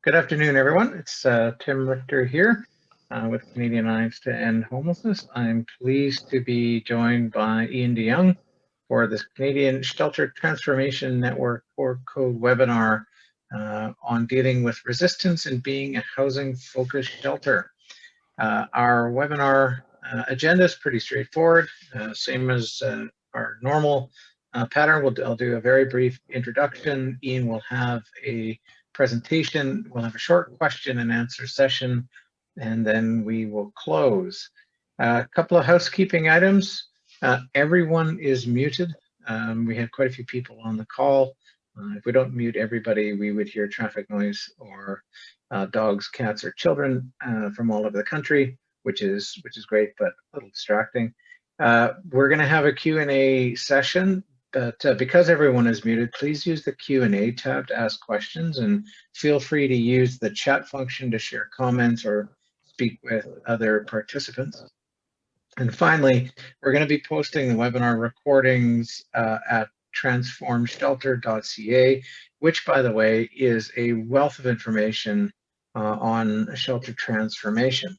Good afternoon, everyone. It's Tim Richter here with Canadian Alliance to End Homelessness. I'm pleased to be joined by Ian DeYoung for this Canadian Shelter Transformation Network or Code webinar on dealing with resistance and being a housing-focused shelter. Our webinar agenda is pretty straightforward, same as our normal pattern. I'll do a very brief introduction. Ian will have a presentation. We'll have a short question and answer session, and then we will close. A couple of housekeeping items. Everyone is muted. We have quite a few people on the call. If we don't mute everybody, we would hear traffic noise or dogs, cats, or children from all over the country, which is great, but a little distracting. We're going to have a Q&A session, but because everyone is muted, please use the Q&A tab to ask questions, and feel free to use the chat function to share comments or speak with other participants. And finally, we're going to be posting the webinar recordings at transformshelter.ca, which, by the way, is a wealth of information on shelter transformation.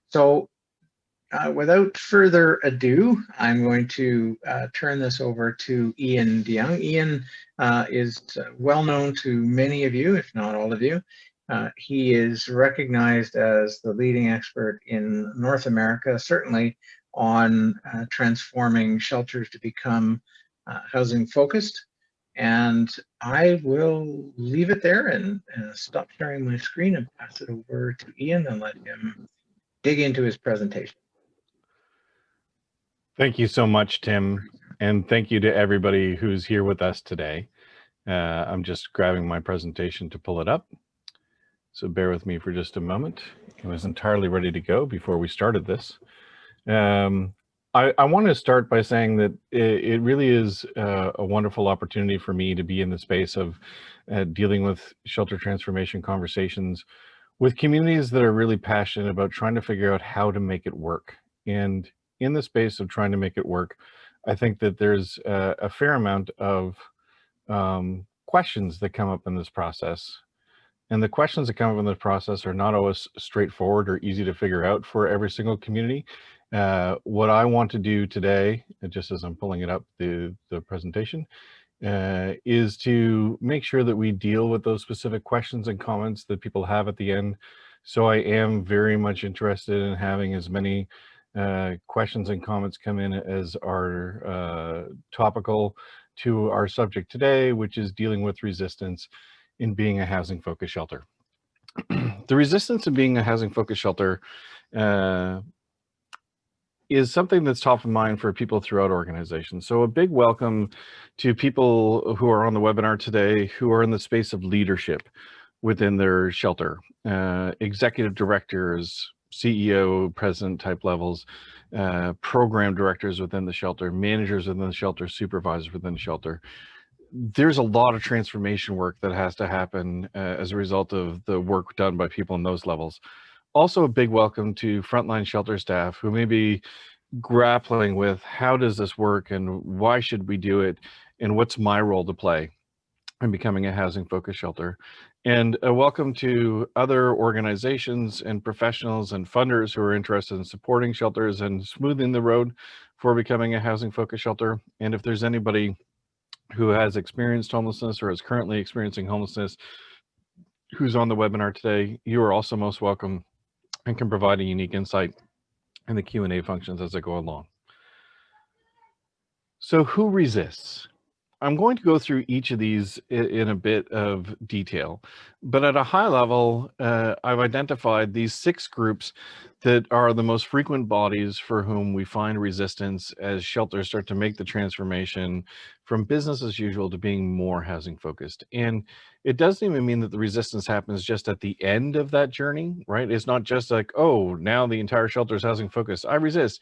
So without further ado, I'm going to turn this over to Ian DeYoung. Ian is well known to many of you, if not all of you. He is recognized as the leading expert in North America, certainly on transforming shelters to become housing focused. And I will leave it there and stop sharing my screen and pass it over to Ian and let him dig into his presentation. Thank you so much, Tim, and thank you to everybody who's here with us today. I'm just grabbing my presentation to pull it up, so bear with me for just a moment. I was entirely ready to go before we started this. I want to start by saying that it really is a wonderful opportunity for me to be in the space of dealing with shelter transformation conversations with communities that are really passionate about trying to figure out how to make it work. And in the space of trying to make it work, I think that there's a fair amount of questions that come up in this process. And the questions that come up in this process are not always straightforward or easy to figure out for every single community. What I want to do today, just as I'm pulling it up, the presentation, is to make sure that we deal with those specific questions and comments that people have at the end. So I am very much interested in having as many questions and comments come in as are topical to our subject today, which is dealing with resistance in being a housing focused shelter. The resistance of being a housing focused shelter is something that's top of mind for people throughout organizations. So a big welcome to people who are on the webinar today who are in the space of leadership within their shelter, executive directors, CEO, president type levels, program directors within the shelter, managers within the shelter, supervisors within the shelter. There's a lot of transformation work that has to happen as a result of the work done by people in those levels. Also, a big welcome to frontline shelter staff who may be grappling with how does this work and why should we do it and what's my role to play in becoming a housing focused shelter. And a welcome to other organizations and professionals and funders who are interested in supporting shelters and smoothing the road for becoming a housing focused shelter. And if there's anybody who has experienced homelessness or is currently experiencing homelessness who's on the webinar today, you are also most welcome and can provide a unique insight in the Q&A functions as I go along. So who resists? I'm going to go through each of these in a bit of detail, but at a high level, I've identified these 6 groups that are the most frequent bodies for whom we find resistance as shelters start to make the transformation from business as usual to being more housing focused. And it doesn't even mean that the resistance happens just at the end of that journey, right? It's not just like, oh, now the entire shelter is housing focused, I resist.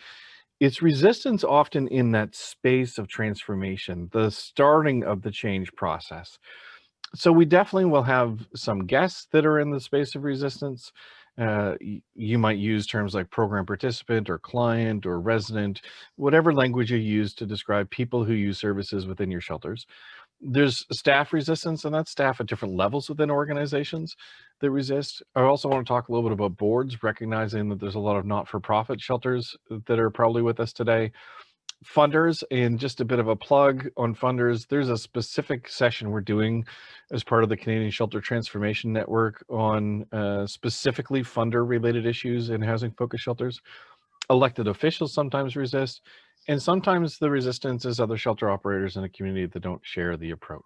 It's resistance often in that space of transformation, the starting of the change process. So we definitely will have some guests that are in the space of resistance. You might use terms like program participant or client or resident, whatever language you use to describe people who use services within your shelters. There's staff resistance, and that's staff at different levels within organizations that resist. I also want to talk a little bit about boards, recognizing that there's a lot of not-for-profit shelters that are probably with us today. Funders, and just a bit of a plug on funders, there's a specific session we're doing as part of the Canadian Shelter Transformation Network on specifically funder-related issues in housing-focused shelters. Elected officials sometimes resist, and sometimes the resistance is other shelter operators in a community that don't share the approach.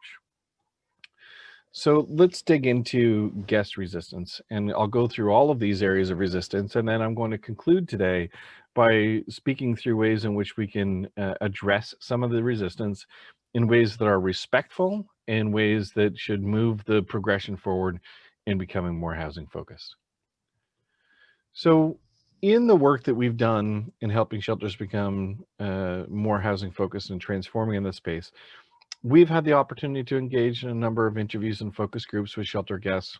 So let's dig into guest resistance, and I'll go through all of these areas of resistance, and then I'm going to conclude today by speaking through ways in which we can address some of the resistance in ways that are respectful and ways that should move the progression forward in becoming more housing focused. So in the work that we've done in helping shelters become more housing focused and transforming in this space, we've had the opportunity to engage in a number of interviews and focus groups with shelter guests,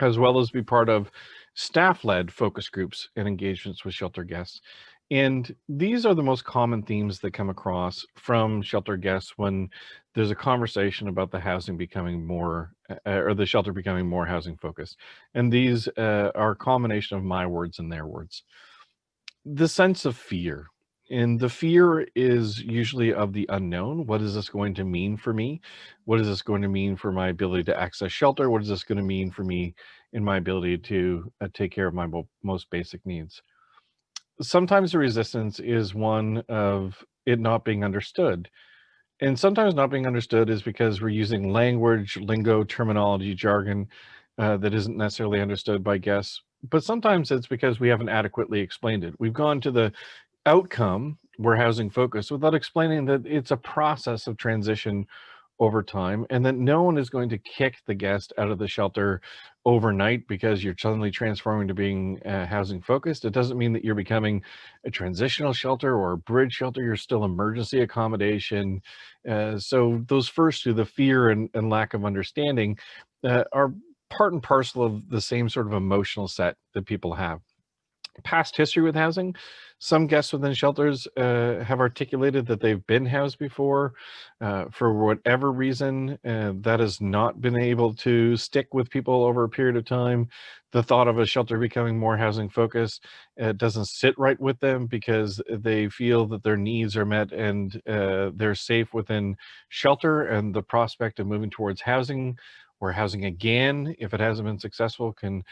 as well as be part of staff-led focus groups and engagements with shelter guests. And these are the most common themes that come across from shelter guests when there's a conversation about the housing becoming more, or the shelter becoming more housing focused. And these are a combination of my words and their words. The sense of fear. And the fear is usually of the unknown. What is this going to mean for me? What is this going to mean for my ability to access shelter? What is this going to mean for me in my ability to take care of my most basic needs? Sometimes the resistance is one of it not being understood. And sometimes not being understood is because we're using language, lingo, terminology, jargon that isn't necessarily understood by guests. But sometimes it's because we haven't adequately explained it. We've gone to the outcome, we're housing focused, without explaining that it's a process of transition over time, and that no one is going to kick the guest out of the shelter overnight because you're suddenly transforming to being housing focused. It doesn't mean that you're becoming a transitional shelter or a bridge shelter. You're still emergency accommodation. So those first two, the fear and lack of understanding, are part and parcel of the same sort of emotional set that people have. Past history with housing. Some guests within shelters have articulated that they've been housed before. For whatever reason, that has not been able to stick with people over a period of time. The thought of a shelter becoming more housing focused doesn't sit right with them because they feel that their needs are met and they're safe within shelter, and the prospect of moving towards housing or housing again, if it hasn't been successful, can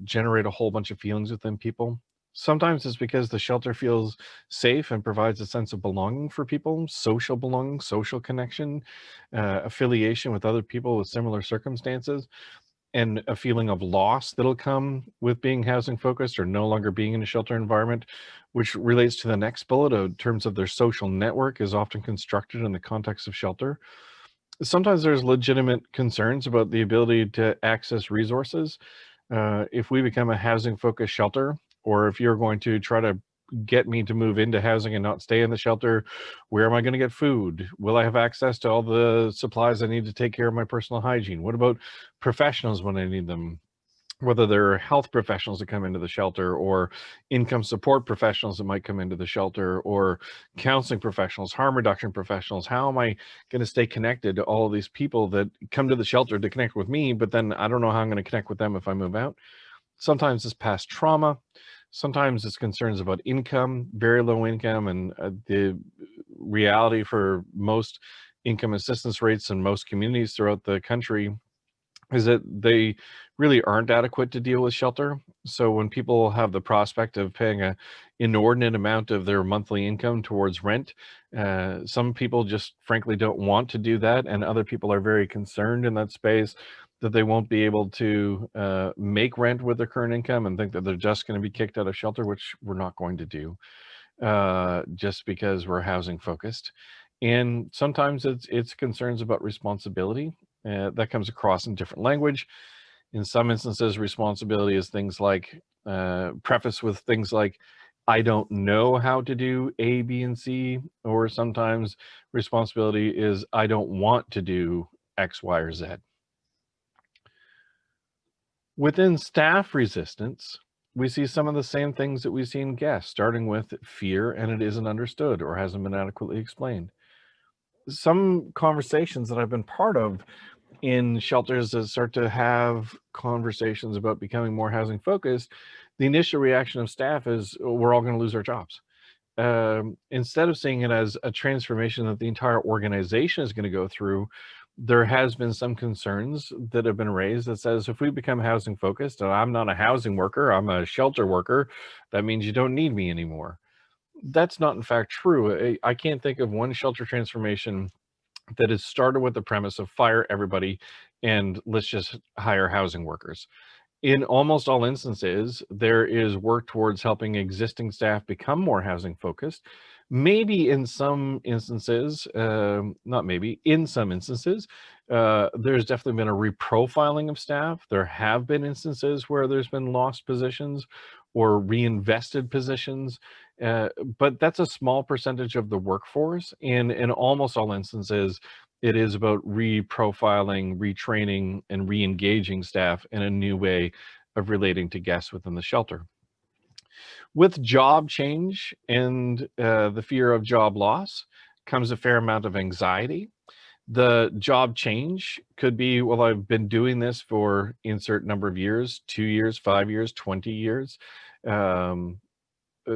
generate a whole bunch of feelings within people. Sometimes it's because the shelter feels safe and provides a sense of belonging for people, social belonging, social connection, affiliation with other people with similar circumstances, and a feeling of loss that'll come with being housing focused or no longer being in a shelter environment, which relates to the next bullet in terms of their social network is often constructed in the context of shelter. Sometimes there's legitimate concerns about the ability to access resources. If we become a housing focused shelter, or if you're going to try to get me to move into housing and not stay in the shelter, where am I going to get food? Will I have access to all the supplies I need to take care of my personal hygiene? What about professionals when I need them? Whether they're health professionals that come into the shelter or income support professionals that might come into the shelter or counseling professionals, harm reduction professionals. How am I going to stay connected to all of these people that come to the shelter to connect with me, but then I don't know how I'm going to connect with them if I move out? Sometimes it's past trauma. Sometimes it's concerns about income, very low income, and the reality for most income assistance rates in most communities throughout the country is that they really aren't adequate to deal with shelter. So when people have the prospect of paying a inordinate amount of their monthly income towards rent, some people just frankly don't want to do that, and other people are very concerned in that space that they won't be able to make rent with their current income and think that they're just going to be kicked out of shelter, which we're not going to do just because we're housing focused. And sometimes it's concerns about responsibility that comes across in different language. In some instances, responsibility is things like preface with things like, I don't know how to do A, B, and C, or sometimes responsibility is, I don't want to do X, Y, or Z. Within staff resistance, we see some of the same things that we see in guests, starting with fear and it isn't understood or hasn't been adequately explained. some conversations that I've been part of in shelters that start to have conversations about becoming more housing focused, the initial reaction of staff is, "Oh, we're all going to lose our jobs." Instead of seeing it as a transformation that the entire organization is going to go through, there has been some concerns that have been raised that says, if we become housing focused and I'm not a housing worker, I'm a shelter worker, that means you don't need me anymore. That's not in fact true. I can't think of one shelter transformation that has started with the premise of fire everybody and let's just hire housing workers. In almost all instances, there is work towards helping existing staff become more housing focused. Maybe in some instances, not maybe, in some instances, there's definitely been a reprofiling of staff. There have been instances where there's been lost positions or reinvested positions, uh, but that's a small percentage of the workforce. And in almost all instances, it is about reprofiling, retraining, and re-engaging staff in a new way of relating to guests within the shelter. With job change and the fear of job loss comes a fair amount of anxiety. The job change could be, well, I've been doing this for insert number of years, 2 years, 5 years, 20 years. Um,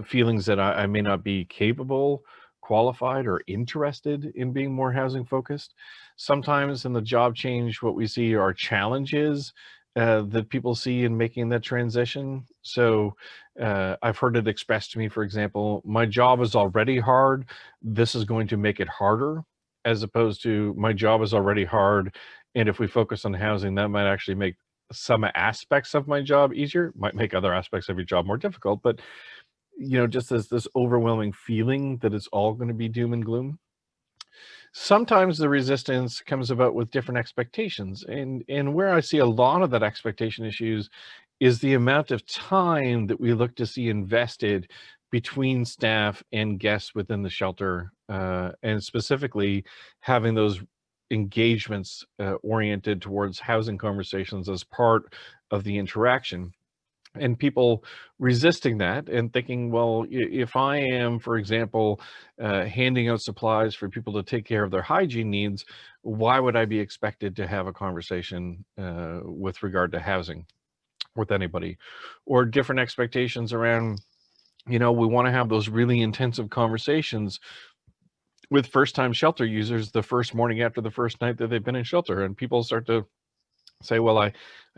Feelings that I may not be capable, qualified, or interested in being more housing focused. Sometimes in the job change, what we see are challenges that people see in making that transition. So I've heard it expressed to me, for example, my job is already hard. This is going to make it harder, as opposed to my job is already hard. And if we focus on housing, that might actually make some aspects of my job easier, might make other aspects of your job more difficult. But just as this overwhelming feeling that it's all going to be doom and gloom. Sometimes the resistance comes about with different expectations. And where I see a lot of that expectation issues is the amount of time that we look to see invested between staff and guests within the shelter, and specifically having those engagements oriented towards housing conversations as part of the interaction, and people resisting that and thinking, well, if I am, for example, handing out supplies for people to take care of their hygiene needs, why would I be expected to have a conversation with regard to housing with anybody? Or different expectations around, we want to have those really intensive conversations with first time shelter users the first morning after the first night that they've been in shelter, and people start to say, well, I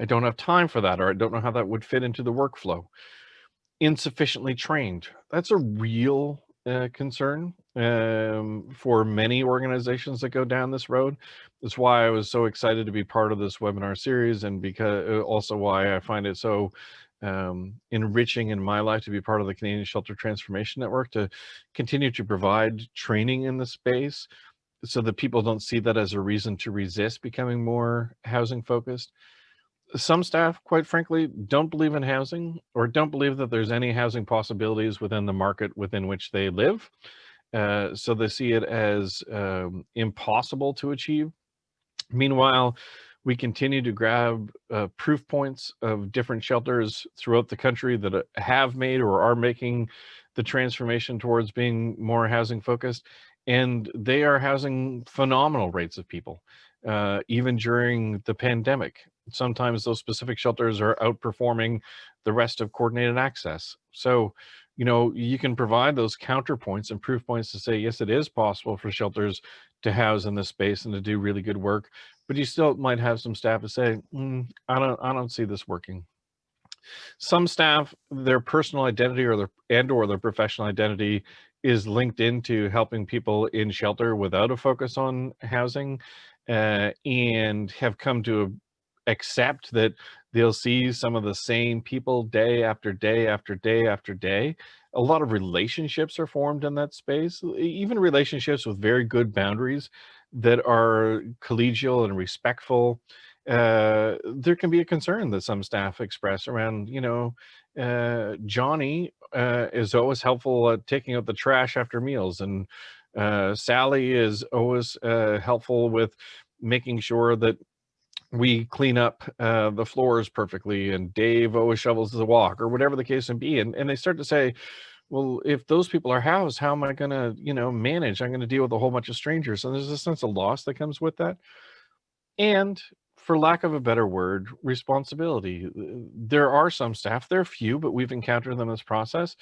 don't have time for that, or I don't know how that would fit into the workflow. Insufficiently trained. That's a real concern for many organizations that go down this road. That's why I was so excited to be part of this webinar series, and because also why I find it so enriching in my life to be part of the Canadian Shelter Transformation Network, to continue to provide training in the space so that people don't see that as a reason to resist becoming more housing focused. Some staff, quite frankly, don't believe in housing or don't believe that there's any housing possibilities within the market within which they live. So they see it as impossible to achieve. Meanwhile, we continue to grab proof points of different shelters throughout the country that have made or are making the transformation towards being more housing focused. And they are housing phenomenal rates of people, even during the pandemic. Sometimes those specific shelters are outperforming the rest of coordinated access. So, you can provide those counterpoints and proof points to say, yes, it is possible for shelters to house in this space and to do really good work, but you still might have some staff to say, I don't see this working. Some staff, their personal identity or their professional identity is linked into helping people in shelter without a focus on housing, and have come to accept that they'll see some of the same people day after day after day after day. A lot of relationships are formed in that space, even relationships with very good boundaries that are collegial and respectful. There can be a concern that some staff express around, Johnny is always helpful at taking out the trash after meals, and Sally is always helpful with making sure that we clean up the floors perfectly, and Dave always shovels the walk, or whatever the case may be. And they start to say, Well, if those people are housed, how am I going to, manage? I'm going to deal with a whole bunch of strangers. And there's a sense of loss that comes with that. And for lack of a better word, responsibility. There are some staff, they're few, but we've encountered them in this process,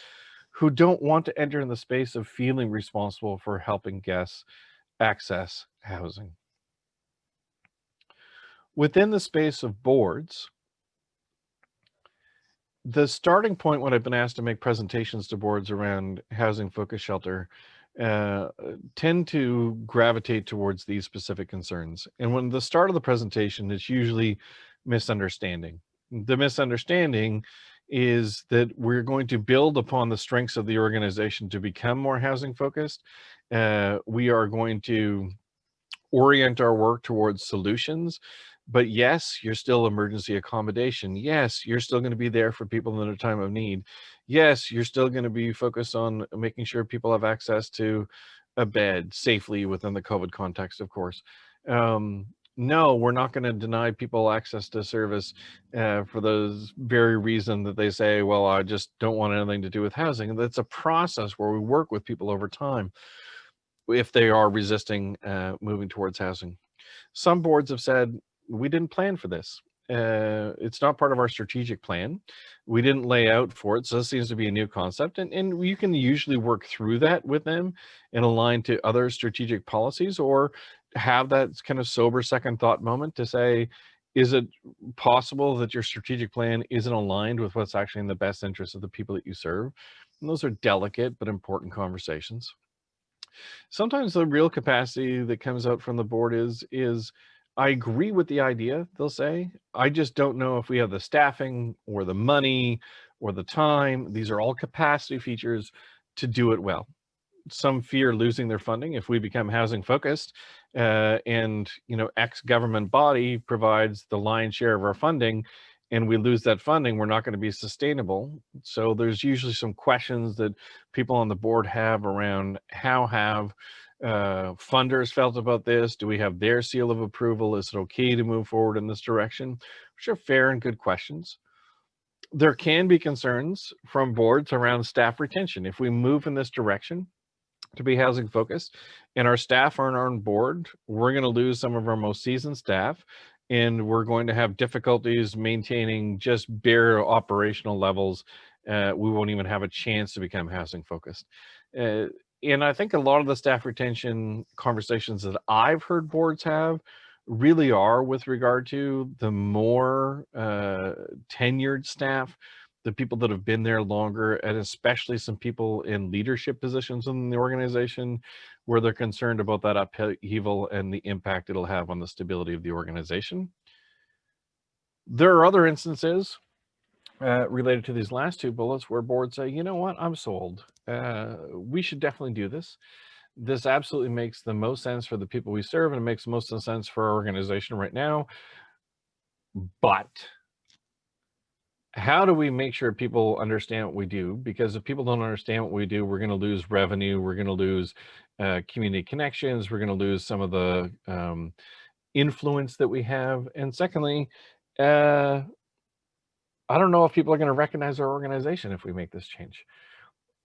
who don't want to enter in the space of feeling responsible for helping guests access housing. Within the space of boards, the starting point when I've been asked to make presentations to boards around housing focused shelter uh, tend to gravitate towards these specific concerns. And when the start of the presentation, it's usually misunderstanding. The misunderstanding is that we're going to build upon the strengths of the organization to become more housing focused. We are going to orient our work towards solutions. But yes, you're still emergency accommodation. Yes, you're still going to be there for people in their time of need. Yes, you're still going to be focused on making sure people have access to a bed safely within the COVID context, of course. No, we're not going to deny people access to service for the very reason that they say, well, I just don't want anything to do with housing. And that's a process where we work with people over time if they are resisting moving towards housing. Some boards have said, we didn't plan for this. It's not part of our strategic plan. We didn't lay out for it. So this seems to be a new concept. And you can usually work through that with them and align to other strategic policies, or have that kind of sober second thought moment to say, is it possible that your strategic plan isn't aligned with what's actually in the best interest of the people that you serve? And those are delicate but important conversations. Sometimes the real capacity that comes out from the board is I agree with the idea, they'll say. I just don't know if we have the staffing or the money or the time. These are all capacity features to do it well. Some fear losing their funding if we become housing focused, and X government body provides the lion's share of our funding, and we lose that funding, we're not going to be sustainable. So there's usually some questions that people on the board have around how have funders felt about this. Do we have their seal of approval? Is it okay to move forward in this direction? Which are fair and good questions. There can be concerns from boards around staff retention. If we move in this direction to be housing focused and our staff aren't on board, we're going to lose some of our most seasoned staff, and we're going to have difficulties maintaining just bare operational levels. We won't even have a chance to become housing focused. And I think a lot of the staff retention conversations that I've heard boards have really are with regard to the more tenured staff, the people that have been there longer, and especially some people in leadership positions in the organization, where they're concerned about that upheaval and the impact it'll have on the stability of the organization. There are other instances related to these last two bullets where boards say, you know what, I'm sold. We should definitely do this. This absolutely makes the most sense for the people we serve, and it makes most of the sense for our organization right now. But how do we make sure people understand what we do? Because if people don't understand what we do, we're going to lose revenue. We're going to lose community connections. We're going to lose some of the influence that we have. And secondly, I don't know if people are going to recognize our organization if we make this change.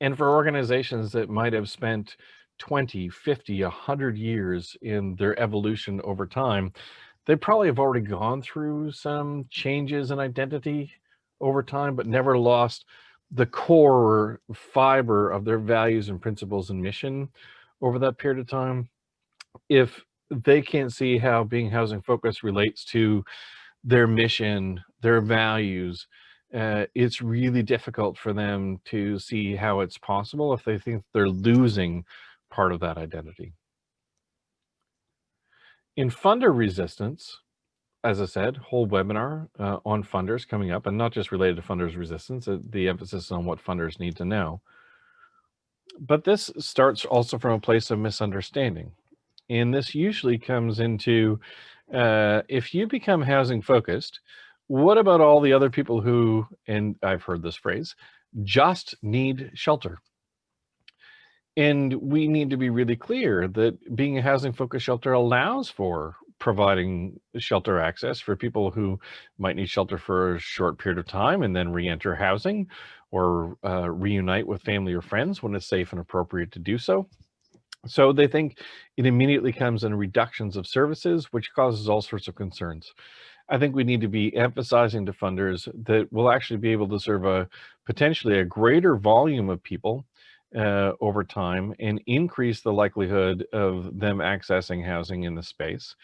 And for organizations that might have spent 20, 50, 100 years in their evolution over time, they probably have already gone through some changes in identity over time, but never lost the core fiber of their values and principles and mission over that period of time. If they can't see how being housing focused relates to their mission, their values, it's really difficult for them to see how it's possible if they think they're losing part of that identity. In funder resistance, as I said, whole webinar on funders coming up, and not just related to funders resistance, the emphasis on what funders need to know. But this starts also from a place of misunderstanding. And this usually comes into, if you become housing focused, what about all the other people who, and I've heard this phrase, just need shelter? And we need to be really clear that being a housing focused shelter allows for providing shelter access for people who might need shelter for a short period of time and then re-enter housing, or reunite with family or friends when it's safe and appropriate to do so. So they think it immediately comes in reductions of services, which causes all sorts of concerns. I think we need to be emphasizing to funders that we'll actually be able to serve potentially a greater volume of people over time and increase the likelihood of them accessing housing in the space.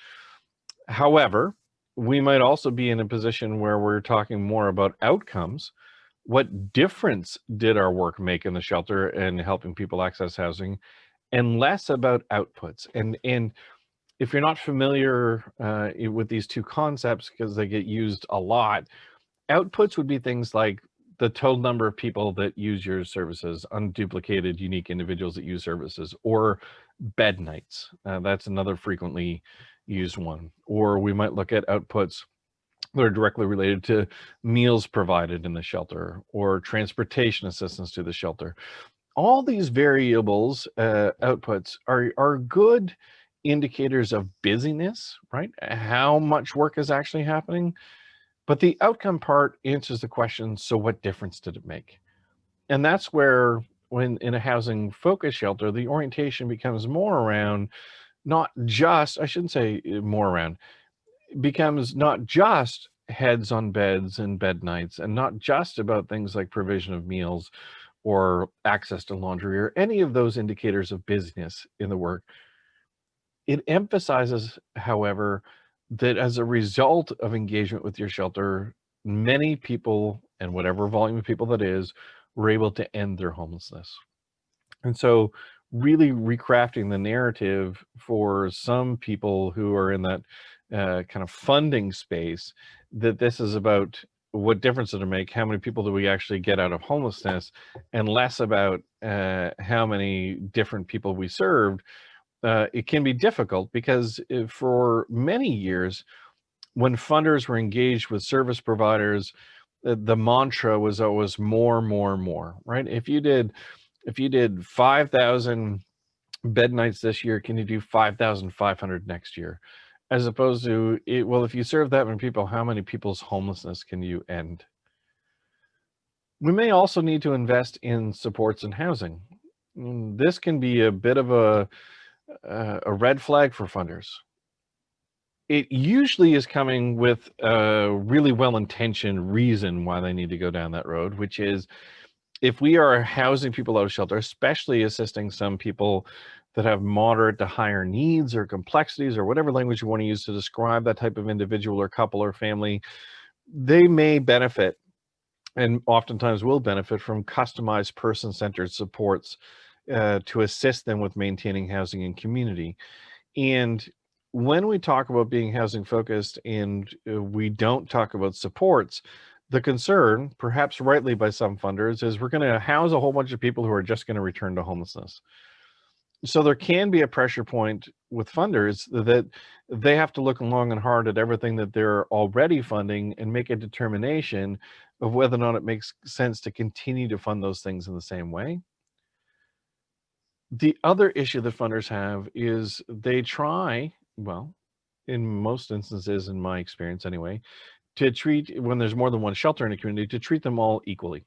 However, we might also be in a position where we're talking more about outcomes. What difference did our work make in the shelter and helping people access housing, and less about outputs? And if you're not familiar with these two concepts, because they get used a lot, outputs would be things like the total number of people that use your services, unduplicated, unique individuals that use services, or bed nights. That's another frequently used one. Or we might look at outputs that are directly related to meals provided in the shelter or transportation assistance to the shelter. All these variables, outputs, are good indicators of busyness, right? How much work is actually happening. But the outcome part answers the question, so what difference did it make? And that's where, when in a housing focused shelter, the orientation becomes more around not just, I shouldn't say more around, becomes not just heads on beds and bed nights, and not just about things like provision of meals or access to laundry or any of those indicators of busyness in the work. It emphasizes, however, that as a result of engagement with your shelter, many people, and whatever volume of people that is, were able to end their homelessness. And so really recrafting the narrative for some people who are in that kind of funding space, that this is about what difference did it make, how many people do we actually get out of homelessness, and less about how many different people we served. It can be difficult because for many years, when funders were engaged with service providers, the mantra was always more, more, more, right? If you did 5,000 bed nights this year, can you do 5,500 next year? As opposed to, well, if you serve that many people, how many people's homelessness can you end? We may also need to invest in supports and housing. This can be a bit of a red flag for funders. It usually is coming with a really well-intentioned reason why they need to go down that road, which is, if we are housing people out of shelter, especially assisting some people that have moderate to higher needs or complexities, or whatever language you want to use to describe that type of individual or couple or family, they may benefit, and oftentimes will benefit, from customized person-centered supports to assist them with maintaining housing and community. And when we talk about being housing focused and we don't talk about supports, the concern, perhaps rightly by some funders, is we're going to house a whole bunch of people who are just going to return to homelessness. So there can be a pressure point with funders that they have to look long and hard at everything that they're already funding and make a determination of whether or not it makes sense to continue to fund those things in the same way. The other issue that funders have is they try, well, in most instances, in my experience anyway, to treat, when there's more than one shelter in a community, to treat them all equally.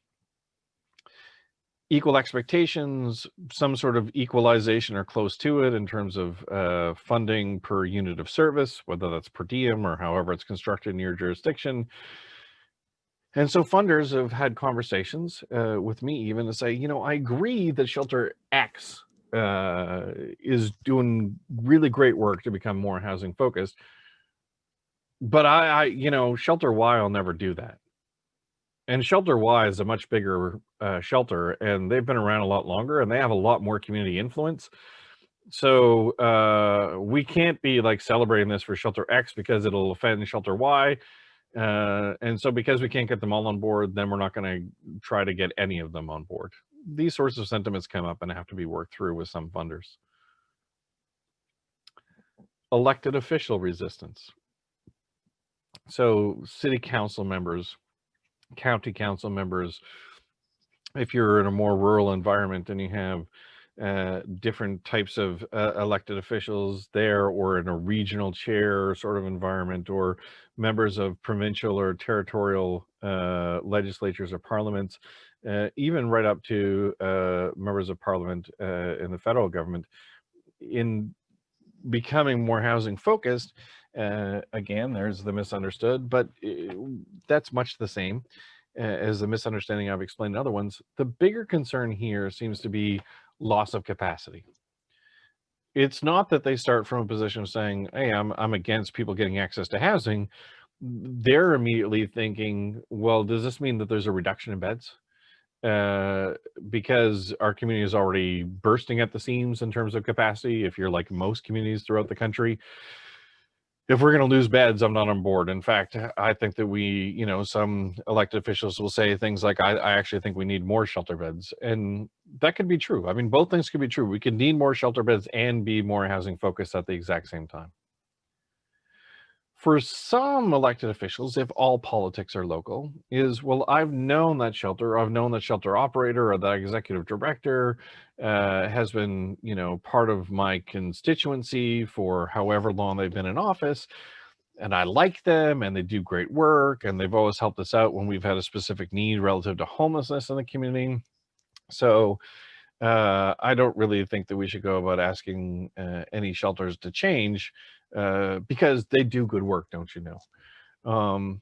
Equal expectations, some sort of equalization or close to it in terms of funding per unit of service, whether that's per diem or however it's constructed in your jurisdiction. And so funders have had conversations with me even to say, I agree that shelter X is doing really great work to become more housing focused, but shelter Y will never do that. And shelter Y is a much bigger shelter, and they've been around a lot longer, and they have a lot more community influence. So we can't be like celebrating this for shelter X because it'll offend shelter Y. And so because we can't get them all on board, then we're not going to try to get any of them on board. These sorts of sentiments come up and have to be worked through with some funders. Elected official resistance. So city council members, county council members, if you're in a more rural environment and you have different types of elected officials there, or in a regional chair sort of environment, or members of provincial or territorial legislatures or parliaments, even right up to members of parliament in the federal government, in becoming more housing focused. Again, there's the misunderstood, but that's much the same as the misunderstanding I've explained in other ones. The bigger concern here seems to be loss of capacity. It's not that they start from a position of saying, hey, I'm against people getting access to housing. They're immediately thinking, well, does this mean that there's a reduction in beds? Because our community is already bursting at the seams in terms of capacity. If you're like most communities throughout the country, if we're going to lose beds, I'm not on board. In fact, I think that some elected officials will say things like, I actually think we need more shelter beds. And that could be true. I mean, both things could be true. We could need more shelter beds and be more housing focused at the exact same time. For some elected officials, if all politics are local, is, well, I've known that shelter operator, or that executive director has been, part of my constituency for however long they've been in office, and I like them, and they do great work, and they've always helped us out when we've had a specific need relative to homelessness in the community. So I don't really think that we should go about asking any shelters to change, because they do good work, don't you know?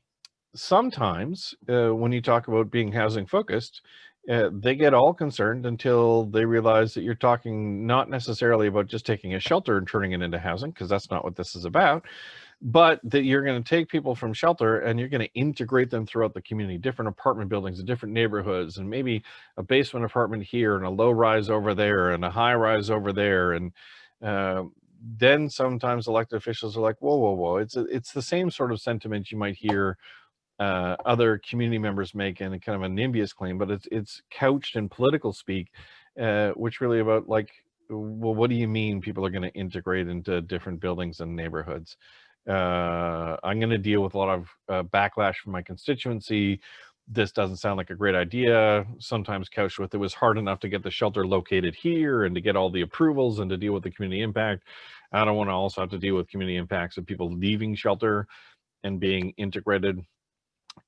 Sometimes when you talk about being housing focused, they get all concerned until they realize that you're talking not necessarily about just taking a shelter and turning it into housing, because that's not what this is about, but that you're going to take people from shelter and you're going to integrate them throughout the community, different apartment buildings in different neighborhoods, and maybe a basement apartment here and a low rise over there and a high rise over there. And then sometimes elected officials are like, whoa, whoa, whoa. It's the same sort of sentiment you might hear other community members make in a kind of a NIMBYist claim, but it's couched in political speak, which really about like, well, what do you mean people are going to integrate into different buildings and neighborhoods? I'm going to deal with a lot of backlash from my constituency. This doesn't sound like a great idea. Sometimes couched with, it was hard enough to get the shelter located here and to get all the approvals and to deal with the community impact. I don't want to also have to deal with community impacts of people leaving shelter and being integrated.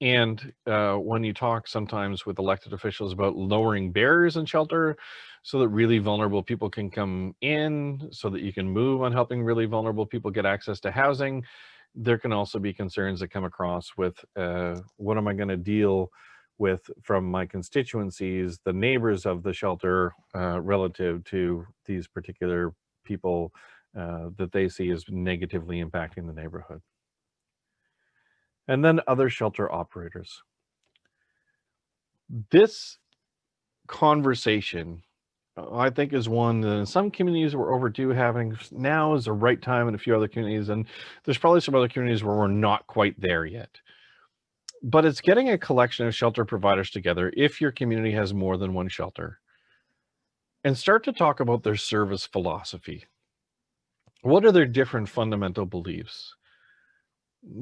And when you talk sometimes with elected officials about lowering barriers in shelter so that really vulnerable people can come in, so that you can move on helping really vulnerable people get access to housing, there can also be concerns that come across with what am I going to deal with from my constituencies, the neighbors of the shelter, relative to these particular people that they see as negatively impacting the neighborhood. And then other shelter operators. This conversation, I think, is one that in some communities we're overdue having. Now is the right time in a few other communities, and there's probably some other communities where we're not quite there yet. But it's getting a collection of shelter providers together, if your community has more than one shelter, and start to talk about their service philosophy. What are their different fundamental beliefs?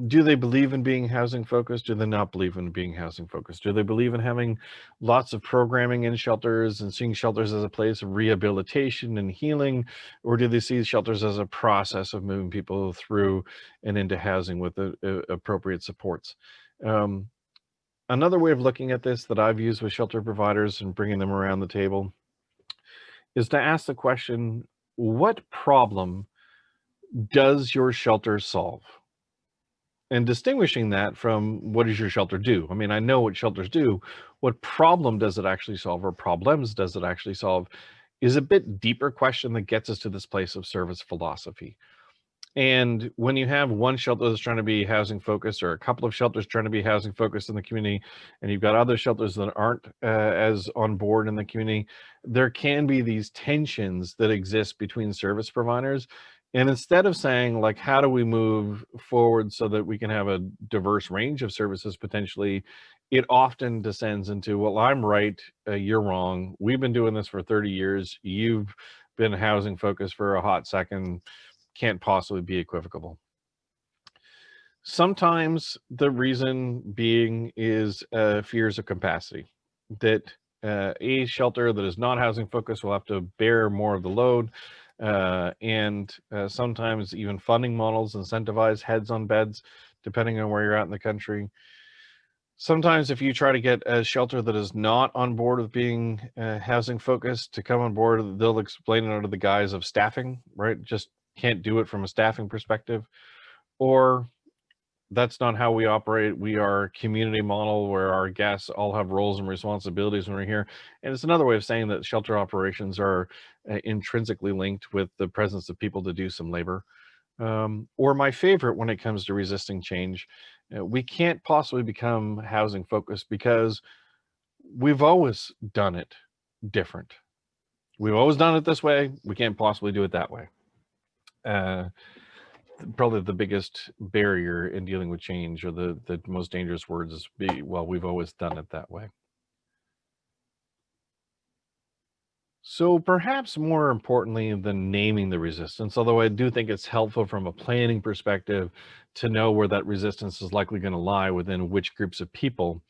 Do they believe in being housing focused? Do they not believe in being housing focused? Do they believe in having lots of programming in shelters and seeing shelters as a place of rehabilitation and healing? Or do they see shelters as a process of moving people through and into housing with appropriate supports? Another way of looking at this that I've used with shelter providers and bringing them around the table is to ask the question, what problem does your shelter solve? And distinguishing that from what does your shelter do? I mean, I know what shelters do. What problem does it actually solve, or problems does it actually solve, is a bit deeper question that gets us to this place of service philosophy. And when you have one shelter that's trying to be housing focused, or a couple of shelters trying to be housing focused in the community, and you've got other shelters that aren't as on board in the community, there can be these tensions that exist between service providers. And instead of saying, like, how do we move forward so that we can have a diverse range of services potentially, it often descends into, well, I'm right, you're wrong. We've been doing this for 30 years. You've been housing focused for a hot second. Can't possibly be equivocal. Sometimes the reason being is fears of capacity, that A shelter that is not housing focused will have to bear more of the load, and sometimes even funding models incentivize heads on beds, depending on where you're at in the country. Sometimes if you try to get a shelter that is not on board with being housing focused to come on board, they'll explain it under the guise of staffing, right? Just can't do it from a staffing perspective. Or that's not how we operate. We are a community model where our guests all have roles and responsibilities when we're here. And it's another way of saying that shelter operations are intrinsically linked with the presence of people to do some labor. Or my favorite when it comes to resisting change, we can't possibly become housing focused because we've always done it different. We've always done it this way. We can't possibly do it that way. Probably the biggest barrier in dealing with change, or the most dangerous words, is well, we've always done it that way. So perhaps more importantly than naming the resistance, although I do think it's helpful from a planning perspective to know where that resistance is likely going to lie within which groups of people,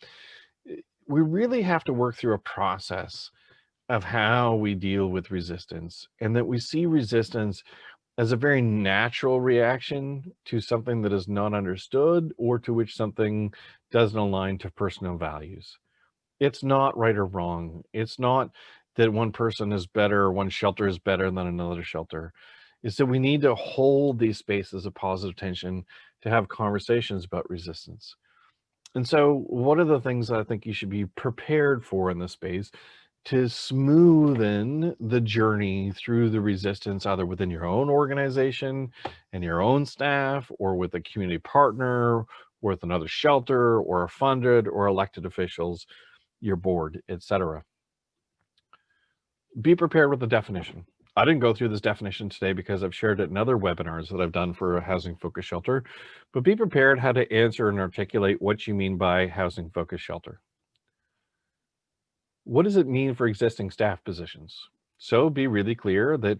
we really have to work through a process of how we deal with resistance, and that we see resistance as a very natural reaction to something that is not understood or to which something doesn't align to personal values. It's not right or wrong. It's not that one person is better or one shelter is better than another shelter. It's that we need to hold these spaces of positive tension to have conversations about resistance. And so, what are the things that I think you should be prepared for in this space to smoothen the journey through the resistance, either within your own organization and your own staff, or with a community partner, or with another shelter, or a funded or elected officials, your board, etc. Be prepared with the definition. I didn't go through this definition today because I've shared it in other webinars that I've done for a housing focused shelter, but be prepared how to answer and articulate what you mean by housing focused shelter. What does it mean for existing staff positions? So be really clear that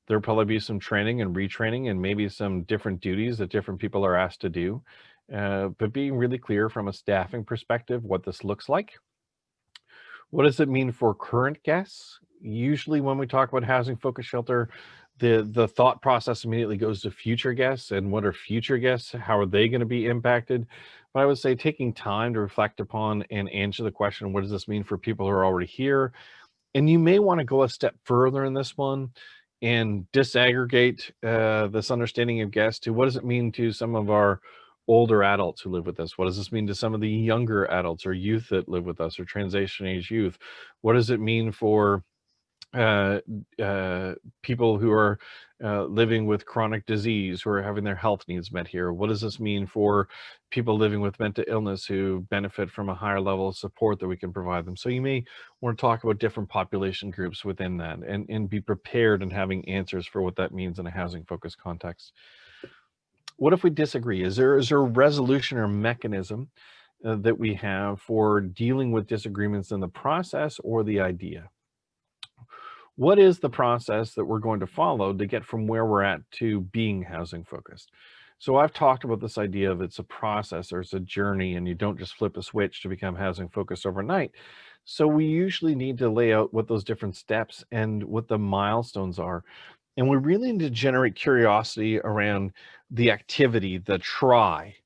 there'll probably be some training and retraining and maybe some different duties that different people are asked to do. But being really clear from a staffing perspective what this looks like. What does it mean for current guests? Usually when we talk about housing focused shelter, the thought process immediately goes to future guests, and what are future guests? How are they going to be impacted? But I would say taking time to reflect upon and answer the question, what does this mean for people who are already here? And you may want to go a step further in this one and disaggregate this understanding of guests to what does it mean to some of our older adults who live with us? What does this mean to some of the younger adults or youth that live with us, or transition age youth? What does it mean for uh, people who are living with chronic disease, who are having their health needs met here? What does this mean for people living with mental illness who benefit from a higher level of support that we can provide them? So you may want to talk about different population groups within that, and be prepared in having answers for what that means in a housing focused context. What if we disagree? Is there a resolution or mechanism that we have for dealing with disagreements in the process or the idea? What is the process that we're going to follow to get from where we're at to being housing focused? So I've talked about this idea of it's a process or it's a journey, and you don't just flip a switch to become housing focused overnight. So we usually need to lay out what those different steps and what the milestones are. And we really need to generate curiosity around the activity, the try,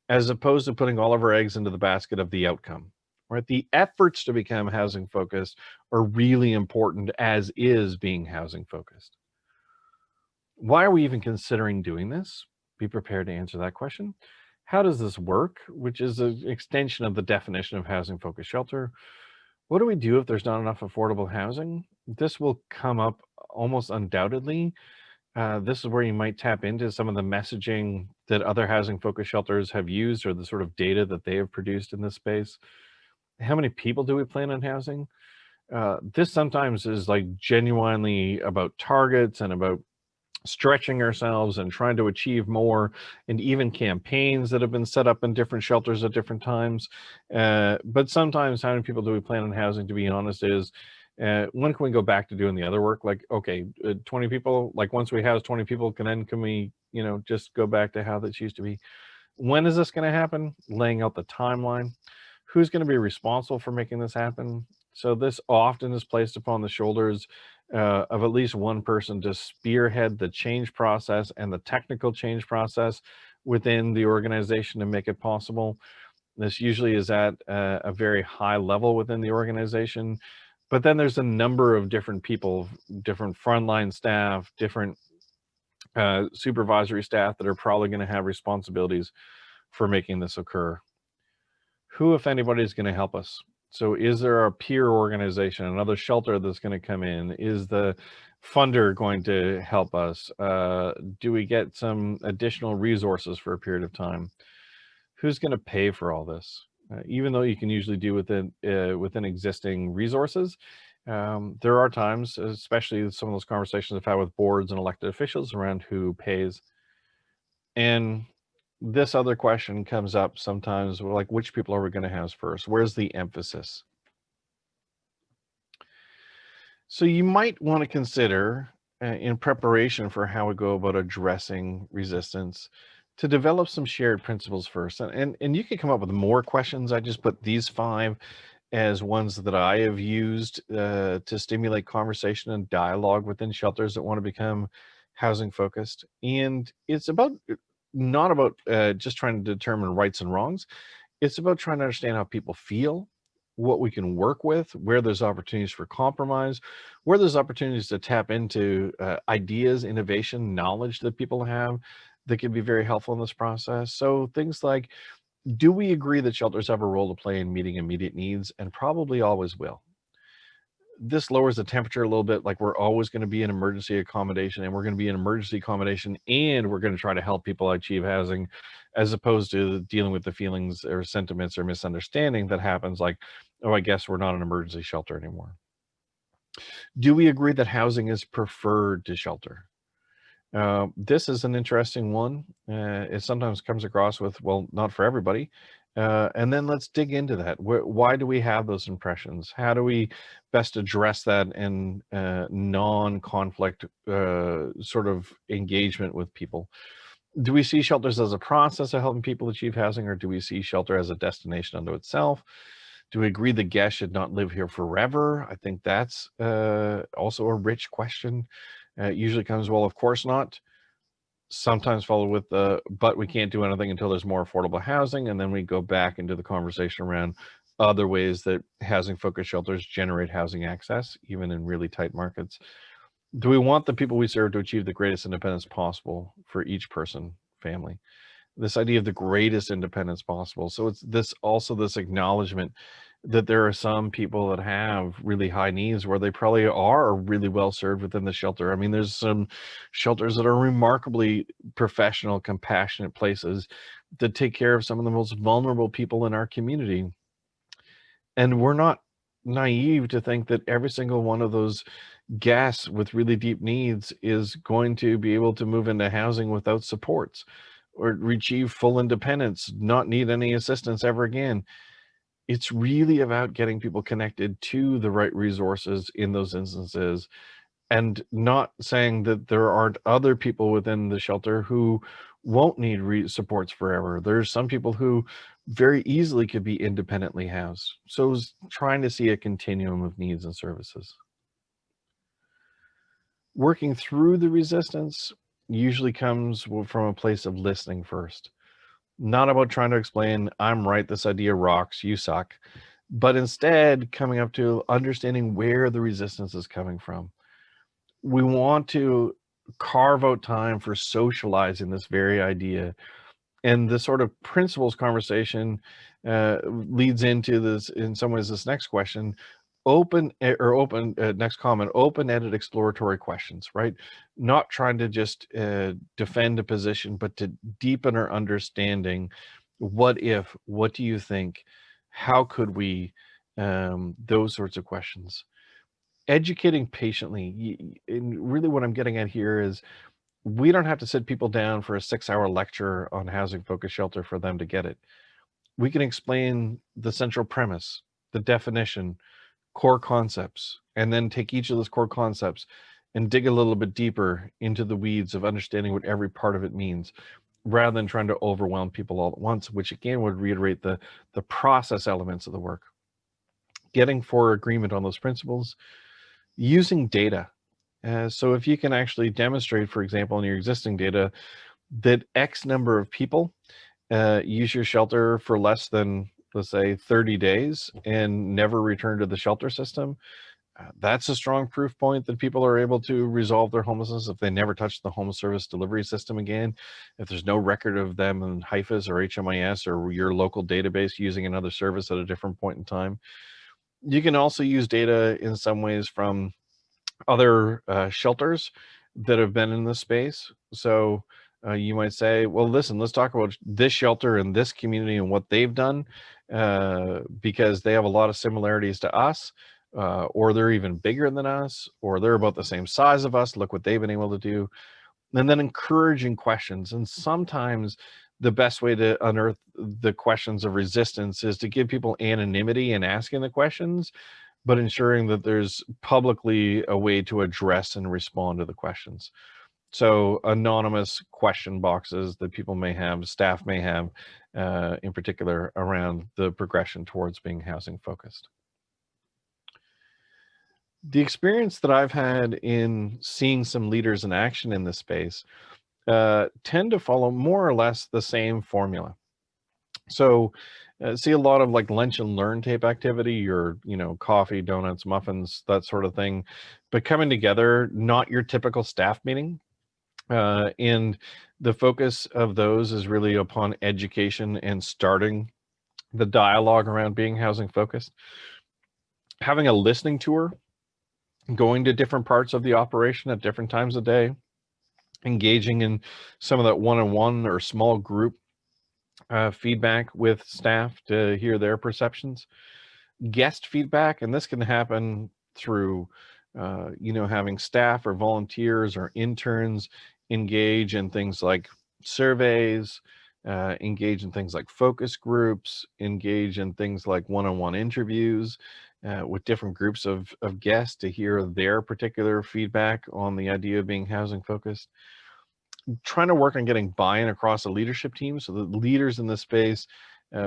as opposed to putting all of our eggs into the basket of the outcome. Right? The efforts to become housing focused are really important, as is being housing focused. Why are we even considering doing this? Be prepared to answer that question. How does this work? Which is an extension of the definition of housing focused shelter. What do we do if there's not enough affordable housing? This will come up almost undoubtedly. This is where you might tap into some of the messaging that other housing focused shelters have used, or the sort of data that they have produced in this space. How many people do we plan on housing? This sometimes is like genuinely about targets and about stretching ourselves and trying to achieve more, and even campaigns that have been set up in different shelters at different times. But sometimes how many people do we plan on housing, to be honest, is when can we go back to doing the other work? Like, okay, 20 people, like once we house 20 people, can we, just go back to how that used to be? When is this going to happen? Laying out the timeline. Who's going to be responsible for making this happen? So this often is placed upon the shoulders of at least one person to spearhead the change process and the technical change process within the organization to make it possible. This usually is at a very high level within the organization, but then there's a number of different people, different frontline staff, different supervisory staff that are probably going to have responsibilities for making this occur. Who, if anybody, is going to help us? So is there a peer organization, another shelter that's going to come in? Is the funder going to help us? Do we get some additional resources for a period of time? Who's going to pay for all this? Even though you can usually do within existing resources, there are times, especially some of those conversations I've had with boards and elected officials around who pays. And this other question comes up sometimes, like, which people are we going to house first? Where's the emphasis? So you might want to consider, in preparation for how we go about addressing resistance, to develop some shared principles first. And you can come up with more questions. I just put these 5 as ones that I have used to stimulate conversation and dialogue within shelters that want to become housing focused. And it's not about just trying to determine rights and wrongs. It's about trying to understand how people feel, what we can work with, where there's opportunities for compromise, where there's opportunities to tap into ideas, innovation, knowledge that people have that can be very helpful in this process. So things like, do we agree that shelters have a role to play in meeting immediate needs? And probably always will. This lowers the temperature a little bit, like we're always going to be an emergency accommodation, and we're going to be an emergency accommodation, and we're going to try to help people achieve housing, as opposed to dealing with the feelings or sentiments or misunderstanding that happens, like, oh, I guess we're not an emergency shelter anymore. Do we agree that housing is preferred to shelter? This is an interesting one. It sometimes comes across with, well, not for everybody. And then let's dig into that. Why do we have those impressions? How do we best address that in non-conflict sort of engagement with people? Do we see shelters as a process of helping people achieve housing, or do we see shelter as a destination unto itself? Do we agree the guests should not live here forever? I think that's also a rich question. It usually comes, well, of course not. Sometimes followed with but we can't do anything until there's more affordable housing. And then we go back into the conversation around other ways that housing focused shelters generate housing access, even in really tight markets. Do we want the people we serve to achieve the greatest independence possible for each person, family? This idea of the greatest independence possible. So it's this acknowledgement that there are some people that have really high needs where they probably are really well served within the shelter. I mean, there's some shelters that are remarkably professional, compassionate places that take care of some of the most vulnerable people in our community. And we're not naive to think that every single one of those guests with really deep needs is going to be able to move into housing without supports or achieve full independence, not need any assistance ever again. It's really about getting people connected to the right resources in those instances, and not saying that there aren't other people within the shelter who won't need supports forever. There's some people who very easily could be independently housed. So it's trying to see a continuum of needs and services. Working through the resistance usually comes from a place of listening first. Not about trying to explain, I'm right, this idea rocks, you suck, but instead coming up to understanding where the resistance is coming from. We want to carve out time for socializing this very idea. And the sort of principles conversation leads into this, in some ways, this next question, next comment, open-ended exploratory questions, right? Not trying to just defend a position, but to deepen our understanding. What if, what do you think? How could we, those sorts of questions. Educating patiently. And really what I'm getting at here is, we don't have to sit people down for a 6-hour lecture on housing focused shelter for them to get it. We can explain the central premise, the definition, core concepts, and then take each of those core concepts and dig a little bit deeper into the weeds of understanding what every part of it means, rather than trying to overwhelm people all at once, which again would reiterate the process elements of the work. getting for agreement on those principles, using data. So if you can actually demonstrate, for example, in your existing data, that X number of people use your shelter for less than, let's say, 30 days and never return to the shelter system, that's a strong proof point that people are able to resolve their homelessness if they never touch the home service delivery system again. If there's no record of them in HIFAS or HMIS or your local database using another service at a different point in time. You can also use data in some ways from other shelters that have been in this space. So you might say, well, listen, let's talk about this shelter and this community and what they've done, because they have a lot of similarities to us, or they're even bigger than us, or they're about the same size of us. Look what they've been able to do. And then encouraging questions. And sometimes the best way to unearth the questions of resistance is to give people anonymity in asking the questions, but ensuring that there's publicly a way to address and respond to the questions. So anonymous question boxes that people may have, staff may have, in particular around the progression towards being housing focused. The experience that I've had in seeing some leaders in action in this space tend to follow more or less the same formula. So see a lot of like lunch and learn type activity, or, coffee, donuts, muffins, that sort of thing, but coming together, not your typical staff meeting. And the focus of those is really upon education and starting the dialogue around being housing focused. Having a listening tour, going to different parts of the operation at different times of day, engaging in some of that one-on-one or small group feedback with staff to hear their perceptions, guest feedback, and this can happen through having staff or volunteers or interns engage in things like surveys, engage in things like focus groups, engage in things like one-on-one interviews with different groups of guests to hear their particular feedback on the idea of being housing focused. Trying to work on getting buy-in across a leadership team, so the leaders in this space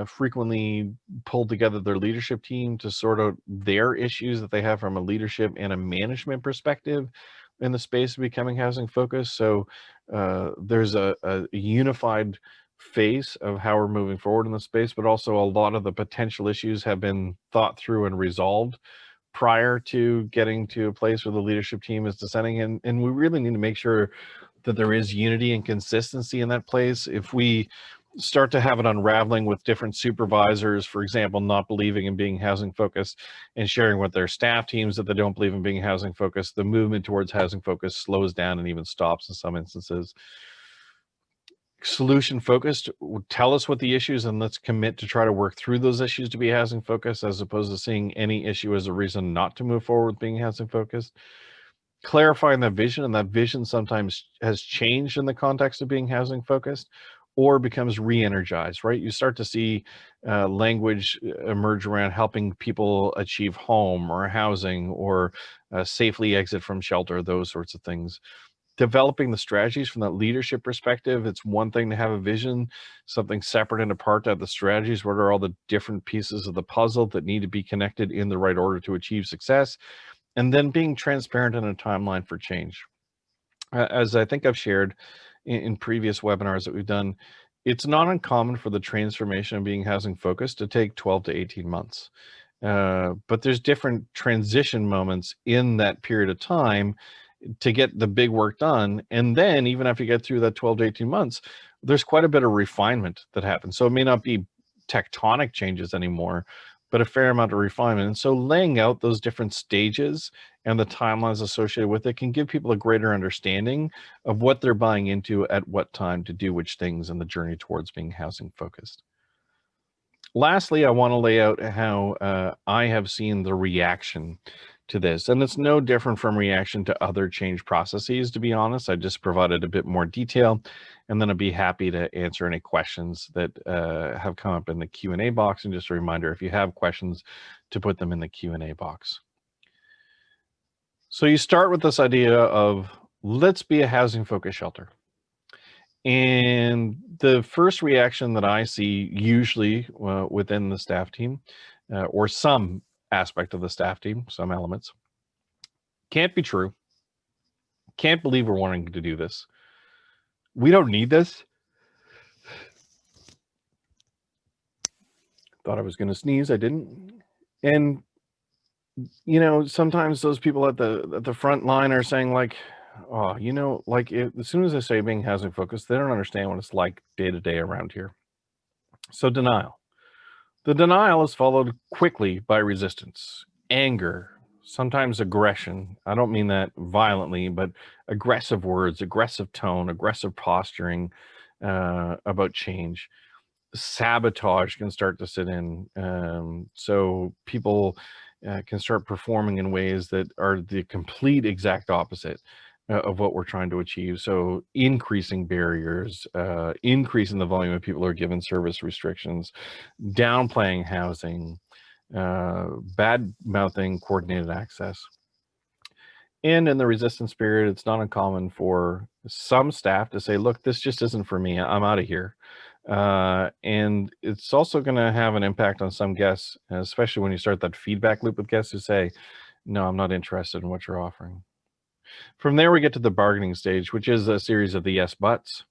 frequently pull together their leadership team to sort out their issues that they have from a leadership and a management perspective in the space of becoming housing focused. So there's a unified face of how we're moving forward in the space, but also a lot of the potential issues have been thought through and resolved prior to getting to a place where the leadership team is descending in. And we really need to make sure that there is unity and consistency in that place. If we start to have an unraveling with different supervisors, for example, not believing in being housing focused and sharing with their staff teams that they don't believe in being housing focused, the movement towards housing focus slows down and even stops in some instances. Solution focused, tell us what the issues and let's commit to try to work through those issues to be housing focused, as opposed to seeing any issue as a reason not to move forward with being housing focused. Clarifying that vision, and that vision sometimes has changed in the context of being housing focused or becomes re-energized, right? You start to see language emerge around helping people achieve home or housing or safely exit from shelter, those sorts of things. Developing the strategies from that leadership perspective, it's one thing to have a vision, something separate and apart to have the strategies. What are all the different pieces of the puzzle that need to be connected in the right order to achieve success? And then being transparent in a timeline for change. As I think I've shared in previous webinars that we've done, it's not uncommon for the transformation of being housing focused to take 12 to 18 months. But there's different transition moments in that period of time to get the big work done. And then even after you get through that 12 to 18 months, there's quite a bit of refinement that happens. So it may not be tectonic changes anymore, but a fair amount of refinement. And so laying out those different stages and the timelines associated with it can give people a greater understanding of what they're buying into at what time to do which things in the journey towards being housing focused. Lastly, I want to lay out how I have seen the reaction to this. And it's no different from reaction to other change processes, to be honest. I just provided a bit more detail, and then I'd be happy to answer any questions that have come up in the Q&A box. And just a reminder, if you have questions, to put them in the Q&A box. So you start with this idea of, let's be a housing focused shelter. And the first reaction that I see usually within the staff team, or some aspect of the staff team, some elements. Can't be true. Can't believe we're wanting to do this. We don't need this. Thought I was going to sneeze. I didn't. And sometimes those people at the front line are saying like, oh, like as soon as I say being housing focused, they don't understand what it's like day to day around here. So denial. The denial is followed quickly by resistance, anger, sometimes aggression. I don't mean that violently, but aggressive words, aggressive tone, aggressive posturing about change. Sabotage can start to sit in. So people can start performing in ways that are the complete exact opposite of what we're trying to achieve. So increasing barriers, increasing the volume of people who are given service restrictions, downplaying housing, bad mouthing coordinated access. And in the resistance period, it's not uncommon for some staff to say, look, this just isn't for me. I'm out of here. And it's also going to have an impact on some guests, especially when you start that feedback loop with guests who say, no, I'm not interested in what you're offering. From there, we get to the bargaining stage, which is a series of the yes buts.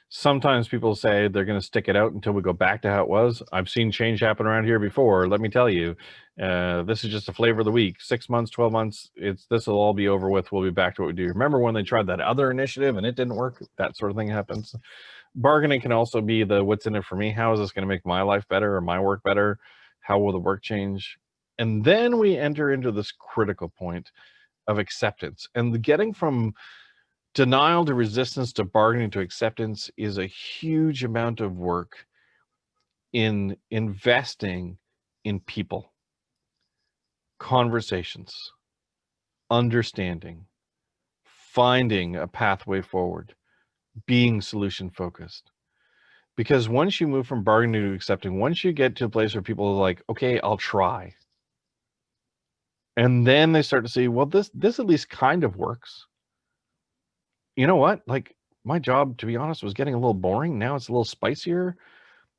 Sometimes people say they're going to stick it out until we go back to how it was. I've seen change happen around here before. Let me tell you, this is just a flavor of the week. 6 months, 12 months, this will all be over with. We'll be back to what we do. Remember when they tried that other initiative and it didn't work? That sort of thing happens. Bargaining can also be the what's in it for me. How is this going to make my life better or my work better? How will the work change? And then we enter into this critical point of acceptance. And the getting from denial to resistance to bargaining to acceptance is a huge amount of work in investing in people, conversations, understanding, finding a pathway forward, being solution focused. Because once you move from bargaining to accepting, once you get to a place where people are like, okay, I'll try. And then they start to see, well, this at least kind of works. You know what? Like my job, to be honest, was getting a little boring. Now it's a little spicier.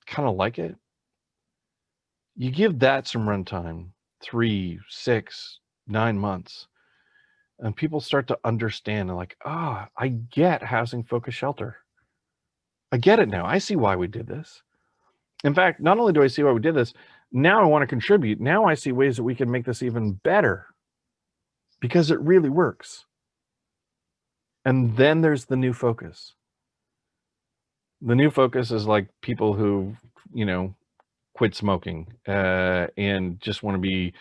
Kind of like it. You give that some runtime, 3, 6, 9 months, and people start to understand and like, I get housing focused shelter. I get it now. I see why we did this. In fact, not only do I see why we did this, now I want to contribute. Now I see ways that we can make this even better because it really works. And then there's the new focus. The new focus is like people who, quit smoking and just want to be,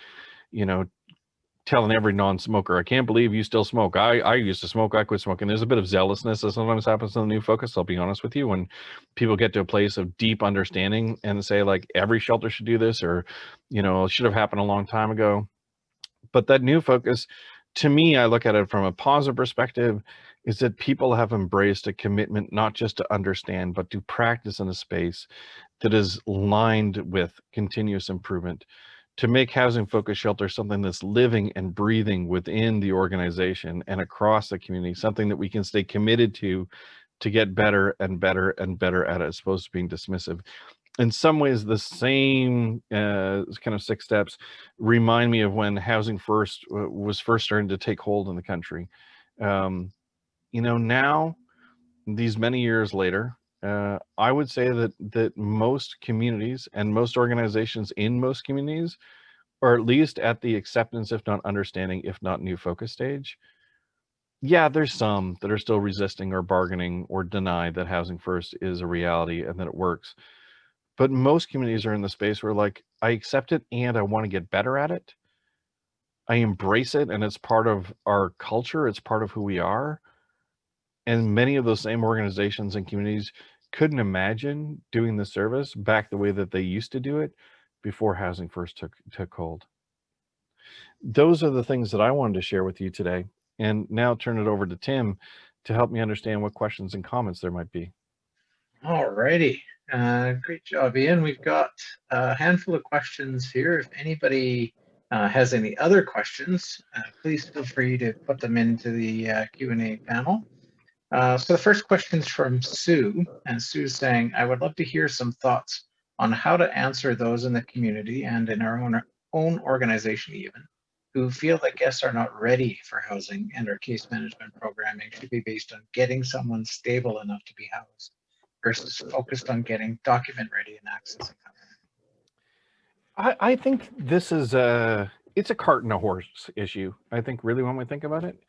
telling every non-smoker, I can't believe you still smoke. I used to smoke, I quit smoking. There's a bit of zealousness that sometimes happens in the new focus. I'll be honest with you, when people get to a place of deep understanding and say like every shelter should do this, or, it should have happened a long time ago. But that new focus, to me, I look at it from a positive perspective, is that people have embraced a commitment, not just to understand, but to practice in a space that is lined with continuous improvement, to make housing focused shelter something that's living and breathing within the organization and across the community, something that we can stay committed to get better and better and better at it, as opposed to being dismissive. In some ways, the same kind of 6 steps remind me of when housing first was first starting to take hold in the country. Now, these many years later, I would say that most communities and most organizations in most communities or at least at the acceptance, if not understanding, if not new focus stage. Yeah, there's some that are still resisting or bargaining or deny that housing first is a reality and that it works. But most communities are in the space where like, I accept it and I want to get better at it. I embrace it and it's part of our culture. It's part of who we are. And many of those same organizations and communities couldn't imagine doing the service back the way that they used to do it before housing first took hold. Those are the things that I wanted to share with you today. And now turn it over to Tim to help me understand what questions and comments there might be. All righty. Great job, Ian. We've got a handful of questions here. If anybody has any other questions, please feel free to put them into the Q&A panel. So the first question is from Sue, and Sue's saying, I would love to hear some thoughts on how to answer those in the community and in our own organization even, who feel that guests are not ready for housing and our case management programming should be based on getting someone stable enough to be housed versus focused on getting document ready and accessing housing. I think this is it's a cart and a horse issue. I think really when we think about it,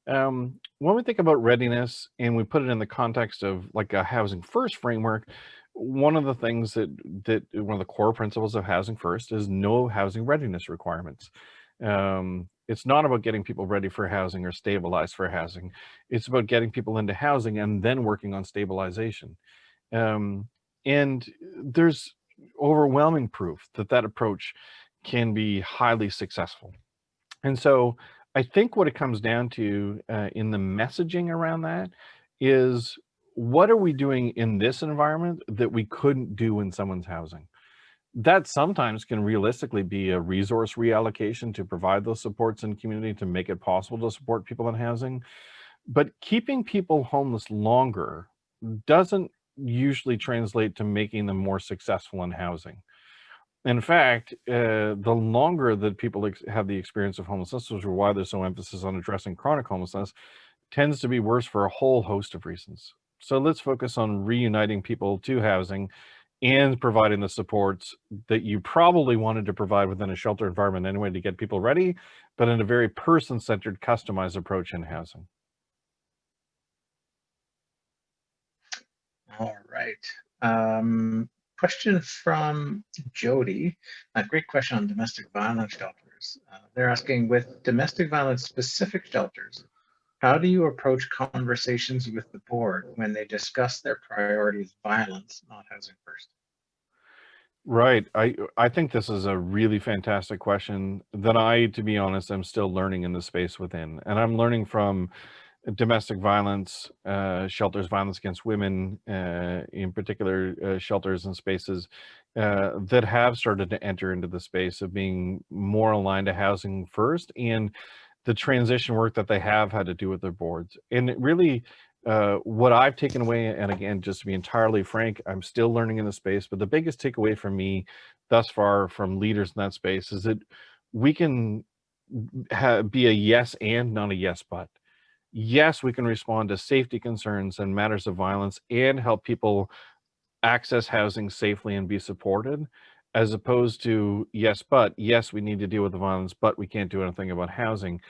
when we think about readiness and we put it in the context of like a housing first framework, one of the things that one of the core principles of housing first is no housing readiness requirements. It's not about getting people ready for housing or stabilized for housing. It's about getting people into housing and then working on stabilization. Um, and there's overwhelming proof that that approach can be highly successful. And so I think what it comes down to in the messaging around that is, what are we doing in this environment that we couldn't do in someone's housing? That sometimes can realistically be a resource reallocation to provide those supports in community to make it possible to support people in housing. But keeping people homeless longer doesn't usually translate to making them more successful in housing. In fact, the longer that people have the experience of homelessness, which is why there's so emphasis on addressing chronic homelessness, tends to be worse for a whole host of reasons. So let's focus on reuniting people to housing and providing the supports that you probably wanted to provide within a shelter environment anyway to get people ready, but in a very person-centered, customized approach in housing. All right. Question from Jody. A great question on domestic violence shelters. They're asking, with domestic violence specific shelters, how do you approach conversations with the board when they discuss their priorities violence, not housing first? Right. I think this is a really fantastic question that I, to be honest, am still learning in the space within. And I'm learning from domestic violence shelters, violence against women, in particular, shelters and spaces that have started to enter into the space of being more aligned to housing first, and the transition work that they have had to do with their boards. And it really, what I've taken away, and again, just to be entirely frank, I'm still learning in the space, but the biggest takeaway from me thus far from leaders in that space is that we can be a yes and, not a yes but. Yes, we can respond to safety concerns and matters of violence and help people access housing safely and be supported, as opposed to yes, but yes, we need to deal with the violence, but we can't do anything about housing.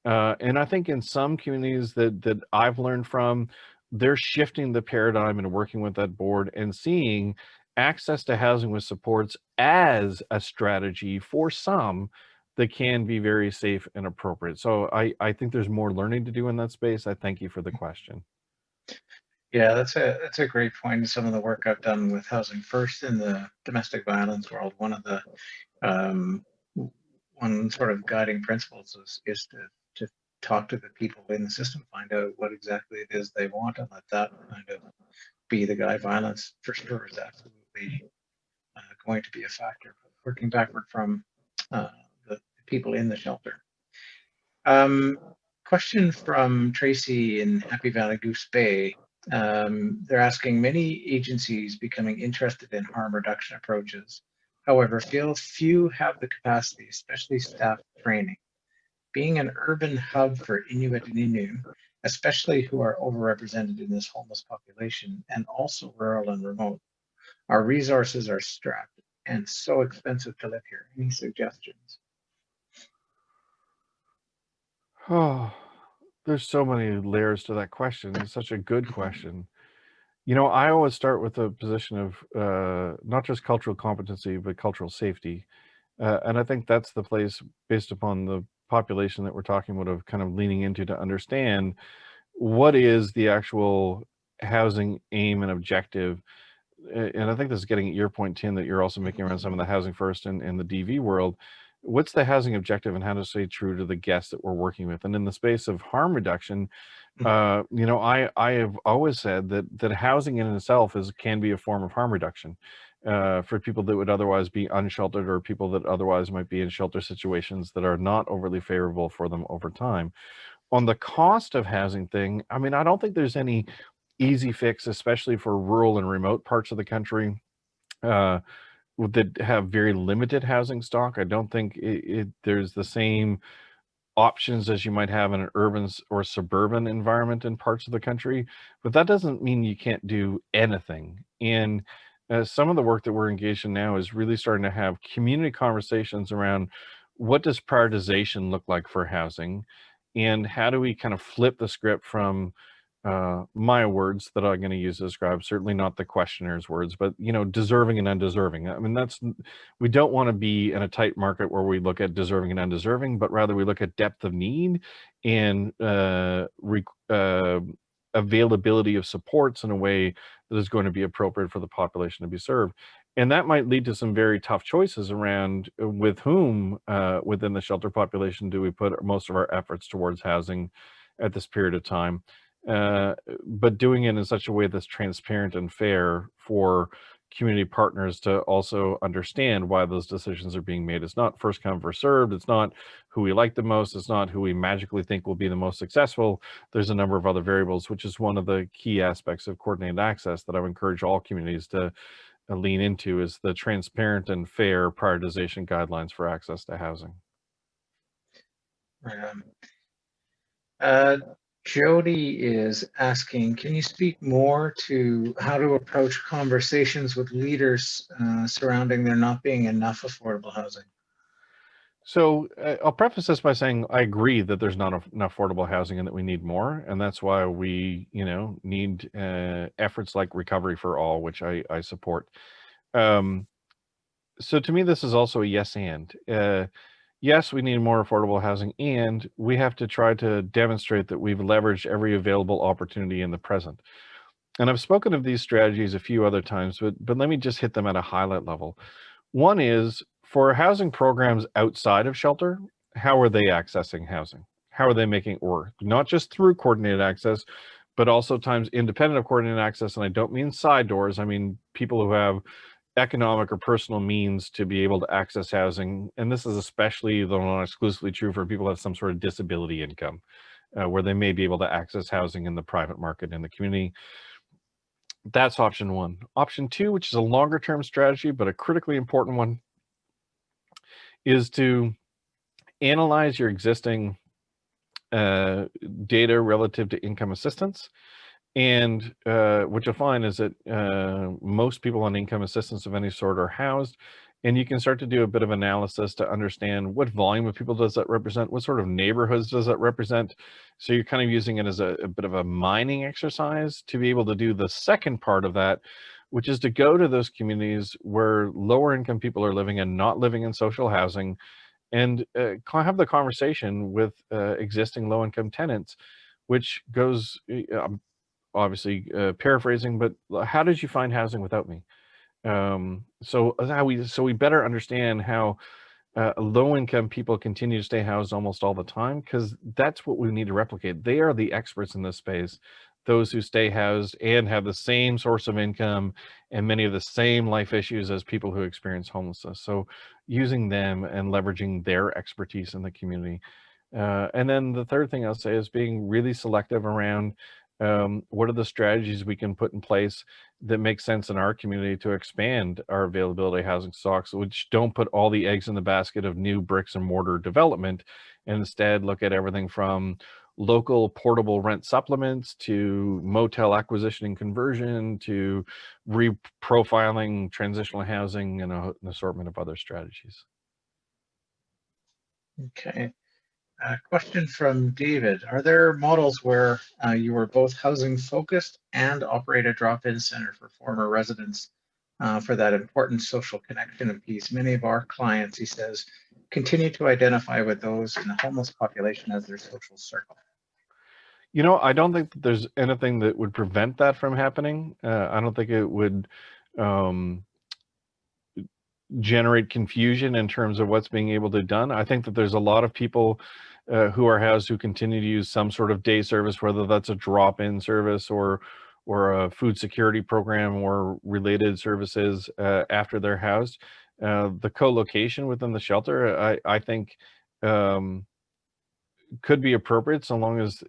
And I think in some communities that I've learned from, they're shifting the paradigm and working with that board and seeing access to housing with supports as a strategy for some that can be very safe and appropriate. So I think there's more learning to do in that space. I thank you for the question. Yeah, that's a great point. Some of the work I've done with Housing First in the domestic violence world, one of the um, one sort of guiding principles is to talk to the people in the system, find out what exactly it is they want, and let that kind of be the guide. Violence for sure is absolutely going to be a factor. Working backward from the people in the shelter. Um, Question from Tracy in Happy Valley Goose Bay. They're asking, many agencies becoming interested in harm reduction approaches. However, feel few have the capacity, especially staff training. Being an urban hub for Inuit and Innu, especially who are overrepresented in this homeless population, and also rural and remote, our resources are strapped and so expensive to live here. Any suggestions? Oh, there's so many layers to that question. It's such a good question. You know, I always start with a position of not just cultural competency, but cultural safety. And I think that's the place, based upon the population that we're talking about, of kind of leaning into to understand what is the actual housing aim and objective. And I think this is getting at your point, Tim, that you're also making around some of the housing first in the DV world. What's the housing objective and how to stay true to the guests that we're working with? And in the space of harm reduction, you know, I have always said that housing in itself can be a form of harm reduction for people that would otherwise be unsheltered, or people that otherwise might be in shelter situations that are not overly favorable for them over time. On the cost of housing thing, I mean, I don't think there's any easy fix, especially for rural and remote parts of the country. Uh, that have very limited housing stock. I don't think there's the same options as you might have in an urban or suburban environment in parts of the country, but that doesn't mean you can't do anything. And some of the work that we're engaged in now is really starting to have community conversations around what does prioritization look like for housing, and how do we kind of flip the script from my words that I'm going to use to describe, certainly not the questioner's words, but deserving and undeserving. I mean, we don't want to be in a tight market where we look at deserving and undeserving, but rather we look at depth of need and availability of supports in a way that is going to be appropriate for the population to be served. And that might lead to some very tough choices around with whom within the shelter population do we put most of our efforts towards housing at this period of time. But doing it in such a way that's transparent and fair for community partners to also understand why those decisions are being made. It's not first come, first served. It's not who we like the most. It's not who we magically think will be the most successful. There's a number of other variables, which is one of the key aspects of coordinated access that I would encourage all communities to lean into, is the transparent and fair prioritization guidelines for access to housing. Jody is asking, can you speak more to how to approach conversations with leaders surrounding there not being enough affordable housing? So I'll preface this by saying I agree that there's not enough affordable housing and that we need more, and that's why we, need efforts like Recovery for All, which I support. So to me, this is also a yes and. Yes, we need more affordable housing, and we have to try to demonstrate that we've leveraged every available opportunity in the present. And I've spoken of these strategies a few other times, but let me just hit them at a highlight level. One is for housing programs outside of shelter, how are they accessing housing? How are they making it work? Not just through coordinated access, but also times independent of coordinated access. And I don't mean side doors. I mean people who have economic or personal means to be able to access housing. And this is especially, though not exclusively, true for people who have some sort of disability income, where they may be able to access housing in the private market in the community. That's option one. Option two, which is a longer term strategy, but a critically important one, is to analyze your existing data relative to income assistance. And what you'll find is that most people on income assistance of any sort are housed, and you can start to do a bit of analysis to understand what volume of people does that represent, what sort of neighborhoods does that represent. So you're kind of using it as a bit of a mining exercise to be able to do the second part of that, which is to go to those communities where lower income people are living and not living in social housing, and have the conversation with existing low income tenants, which goes, obviously paraphrasing, but how did you find housing without me? So we better understand how low-income people continue to stay housed almost all the time, because that's what we need to replicate. They are the experts in this space, those who stay housed and have the same source of income and many of the same life issues as people who experience homelessness. So using them and leveraging their expertise in the community. And then the third thing I'll say is being really selective around what are the strategies we can put in place that make sense in our community to expand our availability of housing stocks, which don't put all the eggs in the basket of new bricks and mortar development, and instead look at everything from local portable rent supplements to motel acquisition and conversion to reprofiling transitional housing and an assortment of other strategies. Okay. Question from David. Are there models where you were both housing focused and operate a drop-in center for former residents for that important social connection and piece? Many of our clients, he says, continue to identify with those in the homeless population as their social circle. I don't think that there's anything that would prevent that from happening. I don't think it would generate confusion in terms of what's being able to be done. I think that there's a lot of people who are housed who continue to use some sort of day service, whether that's a drop-in service or a food security program or related services after they're housed. The co-location within the shelter, I think, could be appropriate so long as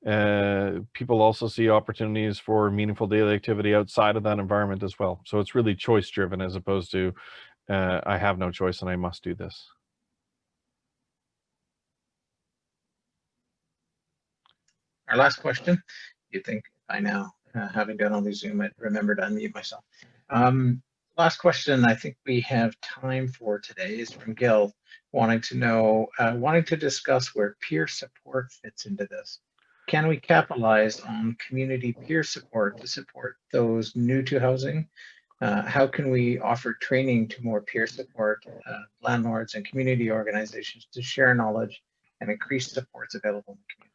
people also see opportunities for meaningful daily activity outside of that environment as well. So it's really choice driven as opposed to I have no choice and I must do this. Our last question, you'd think by now, having done all these Zoom, I'd remember to unmute myself. Last question I think we have time for today is from Gil, wanting to know, wanting to discuss where peer support fits into this. Can we capitalize on community peer support to support those new to housing? How can we offer training to more peer support landlords and community organizations to share knowledge and increase supports available in the community?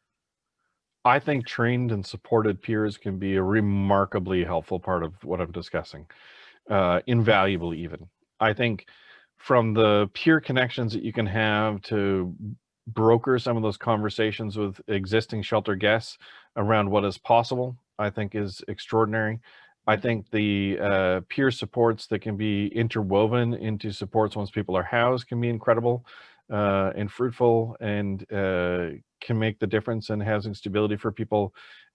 I think trained and supported peers can be a remarkably helpful part of what I'm discussing, invaluable even. I think from the peer connections that you can have to broker some of those conversations with existing shelter guests around what is possible, I think is extraordinary. I think the peer supports that can be interwoven into supports once people are housed can be incredible and fruitful, and can make the difference in housing stability for people.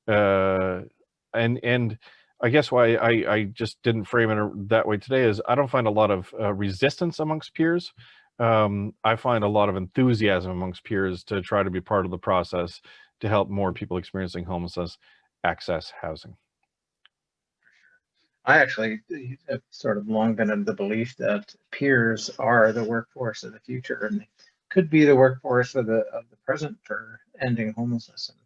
And I guess why I just didn't frame it that way today is I don't find a lot of resistance amongst peers. I find a lot of enthusiasm amongst peers to try to be part of the process to help more people experiencing homelessness access housing. I actually have sort of long been of the belief that peers are the workforce of the future, and they could be the workforce of the present for ending homelessness. And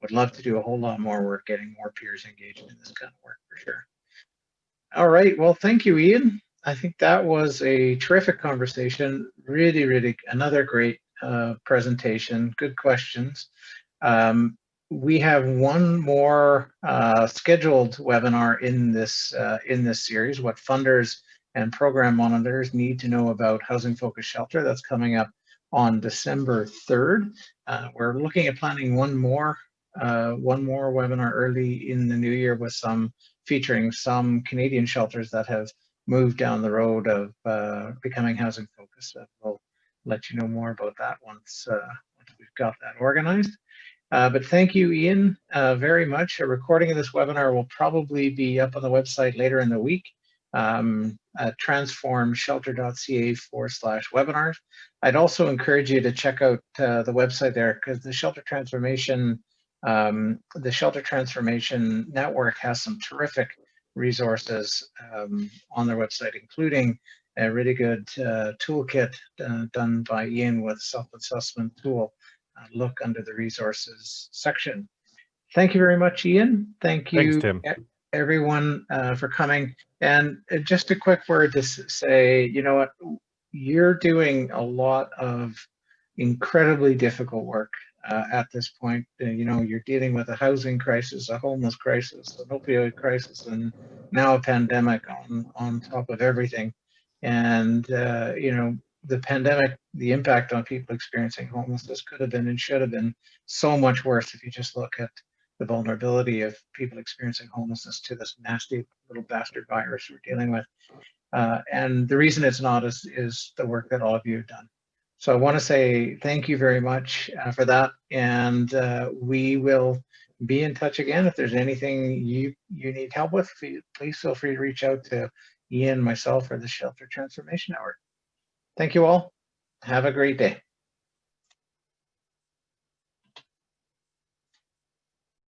would love to do a whole lot more work getting more peers engaged in this kind of work for sure. All right, well, thank you, Ian. I think that was a terrific conversation. Really, really another great presentation. Good questions. We have one more scheduled webinar in this series, what funders and program monitors need to know about housing focused shelter. That's coming up on December 3rd. We're looking at planning one more webinar early in the new year with featuring some Canadian shelters that have moved down the road of becoming housing focused. We'll let you know more about that once we've got that organized. But thank you, Ian, very much. A recording of this webinar will probably be up on the website later in the week, at transformshelter.ca/webinars. I'd also encourage you to check out the website there, because the Shelter Transformation Network has some terrific resources on their website, including a really good toolkit done by Ian with self-assessment tool. Look under the resources section. Thank you very much, Ian. Thank you, Thanks, Tim. Everyone, for coming. And just a quick word to say, you know what, you're doing a lot of incredibly difficult work at this point. You know, you're dealing with a housing crisis, a homeless crisis, an opioid crisis, and now a pandemic on top of everything. And you know, the pandemic, the impact on people experiencing homelessness could have been and should have been so much worse if you just look at the vulnerability of people experiencing homelessness to this nasty little bastard virus we're dealing with. And the reason it's not is the work that all of you have done. So I want to say thank you very much for that. And we will be in touch again. If there's anything you need help with, please feel free to reach out to Ian, myself, or the Shelter Transformation Network. Thank you all. Have a great day.